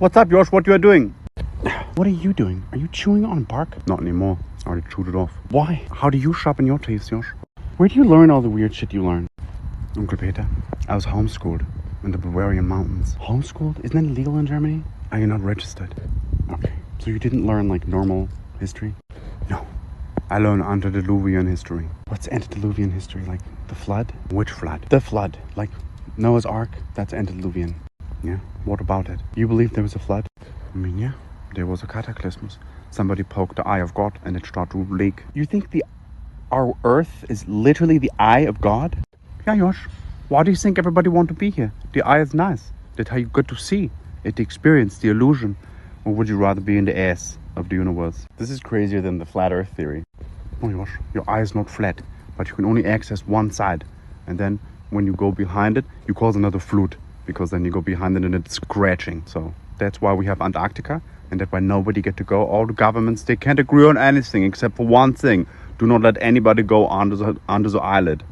What's up, Josh? What you are doing? What are you doing? Are you chewing on bark? Not anymore. I already chewed it off. Why? How do you sharpen your teeth, Josh? Where do you learn all the weird shit you learn? Onkel Peter, I was homeschooled in the Bavarian mountains. Homeschooled? Isn't that illegal in Germany? Are you not registered? Okay. So you didn't learn like normal history? No. I learned antediluvian history. What's antediluvian history? Like the flood? Which flood? The flood. Like Noah's Ark? That's antediluvian. Yeah. What about it? You believe there was a flood? I mean, yeah. There was a cataclysm. Somebody poked the eye of God and it started to leak. You think our Earth is literally the eye of God? Yeah, Josh. Why do you think everybody want to be here? The eye is nice. That's how you get to see it, the experience, the illusion. Or would you rather be in the ass of the universe? This is crazier than the flat Earth theory. Oh, Josh, your eye is not flat, but you can only access one side. And then when you go behind it, you cause another flute, because then you go behind it and it's scratching. So that's why we have Antarctica, and that's why nobody get to go. All the governments, they can't agree on anything except for one thing. Do not let anybody go under the eyelid.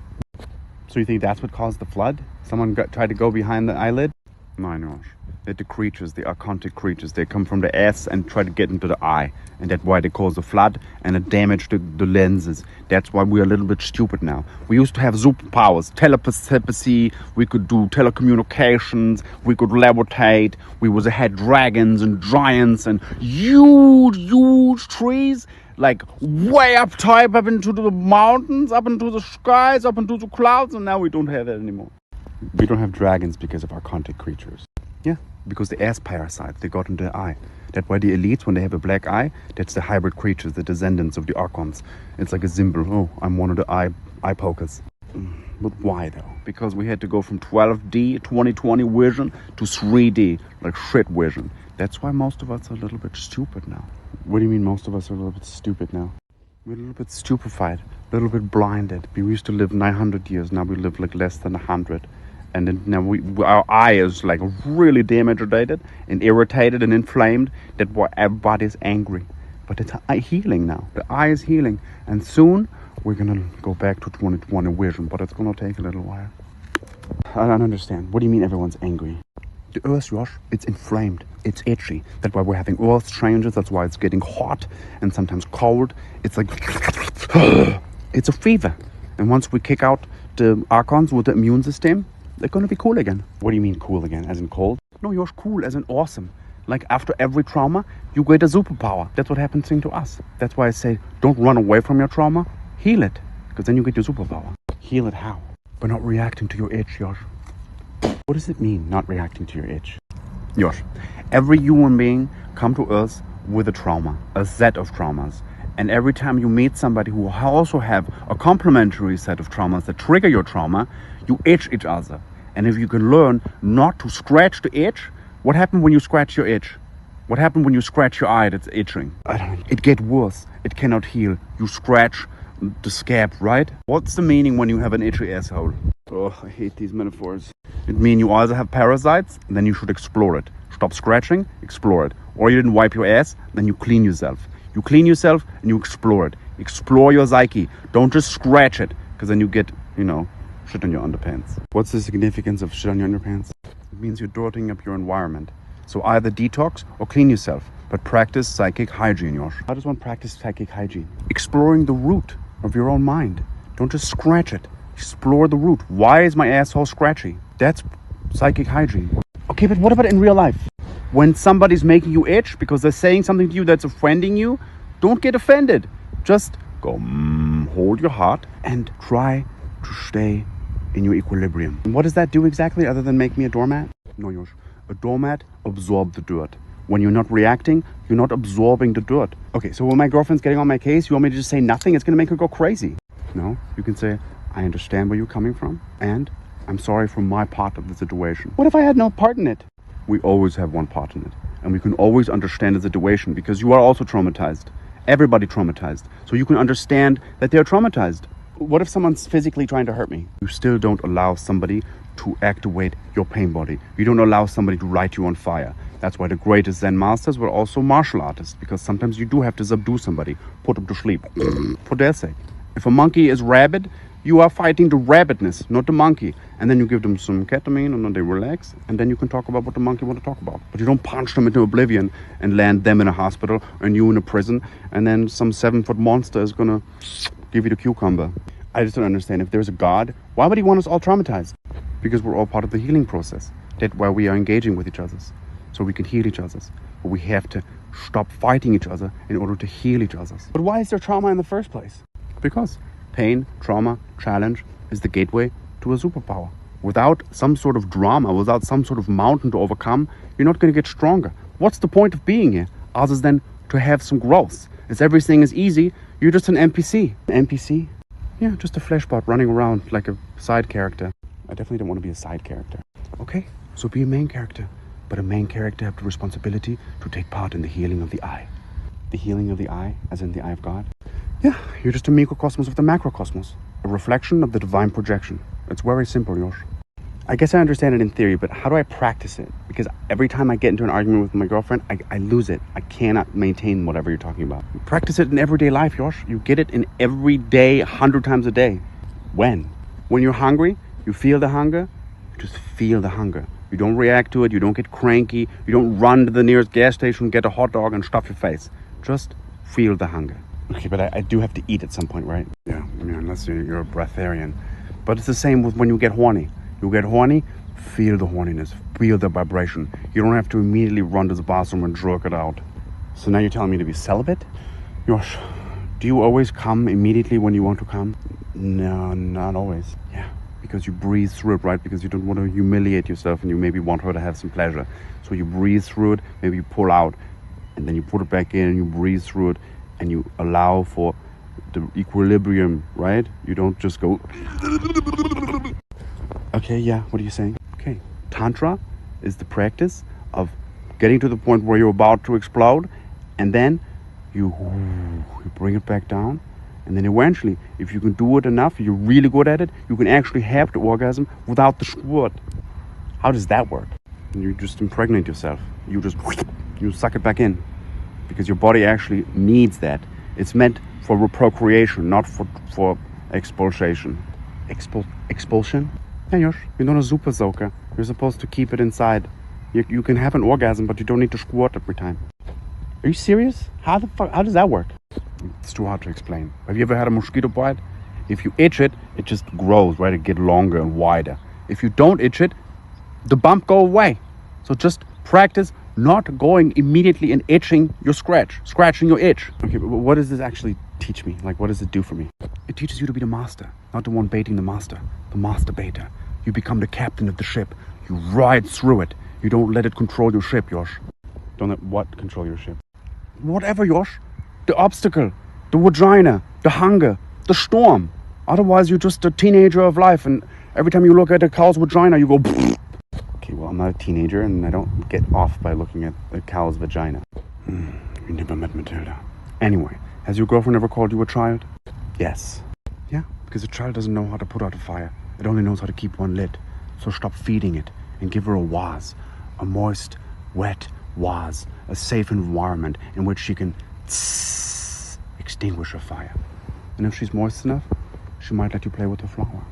So you think that's what caused the flood? Someone tried to go behind the eyelid? No, Josh. They're the creatures, the archontic creatures. They come from the ass and try to get into the eye. And that's why they cause the flood and it damaged the lenses. That's why we're a little bit stupid now. We used to have superpowers, telepathy, we could do telecommunications, we could levitate, we had dragons and giants and huge trees, like way up into the mountains, up into the skies, up into the clouds, and now we don't have that anymore. We don't have dragons because of archontic creatures. Yeah, because the ass parasites, they got into the eye. That's why the elites, when they have a black eye, that's the hybrid creatures, the descendants of the archons. It's like a symbol. Oh, I'm one of the eye pokers. But why though? Because we had to go from 12D 2020 vision to 3D, like shit vision. That's why most of us are a little bit stupid now. What do you mean most of us are a little bit stupid now? We're a little bit stupefied, a little bit blinded. We used to live 900 years, now we live like less than 100. And then now our eye is like really damaged and irritated and inflamed. That's why everybody's angry. But it's healing now. The eye is healing. And soon we're going to go back to 2020 vision, but it's going to take a little while. I don't understand. What do you mean everyone's angry? The earth, Josh, it's inflamed. It's itchy. That's why we're having earth changes. That's why it's getting hot and sometimes cold. It's like, it's a fever. And once we kick out the archons with the immune system, they're going to be cool again. What do you mean cool again? As in cold? No, Josh, cool as in awesome. Like after every trauma, you get a superpower. That's what happens to us. That's why I say, don't run away from your trauma. Heal it. Because then you get your superpower. Heal it how? By not reacting to your itch, Josh. What does it mean, not reacting to your itch? Josh, every human being come to Earth with a trauma, a set of traumas. And every time you meet somebody who also have a complementary set of traumas that trigger your trauma, you itch each other. And if you can learn not to scratch the itch, what happened when you scratch your itch? What happened when you scratch your eye that's itching? I don't know. It gets worse. It cannot heal. You scratch the scab, right? What's the meaning when you have an itchy asshole? Oh, I hate these metaphors. It means you either have parasites, then you should explore it. Stop scratching, explore it. Or you didn't wipe your ass, then you clean yourself. You clean yourself and you explore it. Explore your psyche. Don't just scratch it, because then you get, shit on your underpants. What's the significance of shit on your underpants? It means you're dirtying up your environment. So either detox or clean yourself, but practice psychic hygiene, Josh. How does one practice psychic hygiene? Exploring the root of your own mind. Don't just scratch it. Explore the root. Why is my asshole scratchy? That's psychic hygiene. Okay, but what about in real life? When somebody's making you itch because they're saying something to you that's offending you, don't get offended. Just go, hold your heart and try to stay in your equilibrium. And what does that do exactly other than make me a doormat? No, Josh. A doormat absorbs the dirt. When you're not reacting, you're not absorbing the dirt. Okay, so when my girlfriend's getting on my case, you want me to just say nothing? It's going to make her go crazy. No, you can say, I understand where you're coming from, and I'm sorry for my part of the situation. What if I had no part in it? We always have one part in it, and we can always understand the situation because you are also traumatized. Everybody traumatized. So you can understand that they're traumatized. What if someone's physically trying to hurt me? You still don't allow somebody to activate your pain body. You don't allow somebody to light you on fire. That's why the greatest Zen masters were also martial artists, because sometimes you do have to subdue somebody, put them to sleep, for their sake. If a monkey is rabid, You are fighting the rabbitness, not the monkey. And then you give them some ketamine and then they relax. And then you can talk about what the monkey want to talk about. But you don't punch them into oblivion and land them in a hospital and you in a prison. And then some 7-foot monster is going to give you the cucumber. I just don't understand. If there's a God, why would he want us all traumatized? Because we're all part of the healing process. That's why we are engaging with each other. So we can heal each other. But we have to stop fighting each other in order to heal each other. But why is there trauma in the first place? Because pain, trauma, challenge is the gateway to a superpower. Without some sort of drama, without some sort of mountain to overcome, you're not going to get stronger. What's the point of being here other than to have some growth? If everything is easy, you're just an NPC. An NPC? Yeah, just a fleshbot running around like a side character. I definitely don't want to be a side character. Okay, so be a main character. But a main character has the responsibility to take part in the healing of the I. The healing of the I, as in the eye of God. Yeah, you're just a microcosmos of the macrocosmos. A reflection of the divine projection. It's very simple, Josh. I guess I understand it in theory, but how do I practice it? Because every time I get into an argument with my girlfriend, I lose it. I cannot maintain whatever you're talking about. Practice it in everyday life, Josh. You get it in every day, 100 times a day. When? When you're hungry, you feel the hunger, you just feel the hunger. You don't react to it, you don't get cranky, you don't run to the nearest gas station, get a hot dog and stuff your face. Just feel the hunger. Okay, but I do have to eat at some point, right? Yeah, I mean, unless you're a breatharian. But it's the same with when you get horny. You get horny, feel the horniness, feel the vibration. You don't have to immediately run to the bathroom and jerk it out. So now you're telling me to be celibate? Josh, do you always come immediately when you want to come? No, not always. Yeah, because you breathe through it, right? Because you don't want to humiliate yourself and you maybe want her to have some pleasure. So you breathe through it, maybe you pull out, and then you put it back in and you breathe through it and you allow for the equilibrium, right? You don't just go... Okay, yeah, what are you saying? Okay, Tantra is the practice of getting to the point where you're about to explode, and then you bring it back down, and then eventually, if you can do it enough, you're really good at it, you can actually have the orgasm without the squirt. How does that work? You just impregnate yourself. You suck it back in, because your body actually needs that. It's meant for procreation, not for expulsion. Expulsion? Yeah, Josh, you're not a super soaker. You're supposed to keep it inside. You can have an orgasm, but you don't need to squirt every time. Are you serious? How does that work? It's too hard to explain. Have you ever had a mosquito bite? If you itch it, it just grows, right? It gets longer and wider. If you don't itch it, the bump go away. So just practice not going immediately and itching your scratching your itch. Okay, but what does this actually teach me? Like, what does it do for me? It teaches you to be the master, not the one baiting the master baiter. You become the captain of the ship. You ride through it. You don't let it control your ship, Josh. Don't let what control your ship? Whatever, Josh. The obstacle, the vagina, the hunger, the storm. Otherwise, you're just a teenager of life, and every time you look at a cow's vagina, you go... Okay, well, I'm not a teenager, and I don't get off by looking at a cow's vagina. You never met Matilda. Anyway, has your girlfriend ever called you a child? Yes. Yeah, because a child doesn't know how to put out a fire. It only knows how to keep one lit. So stop feeding it and give her a waz. A moist, wet waz. A safe environment in which she can extinguish her fire. And if she's moist enough, she might let you play with her flower.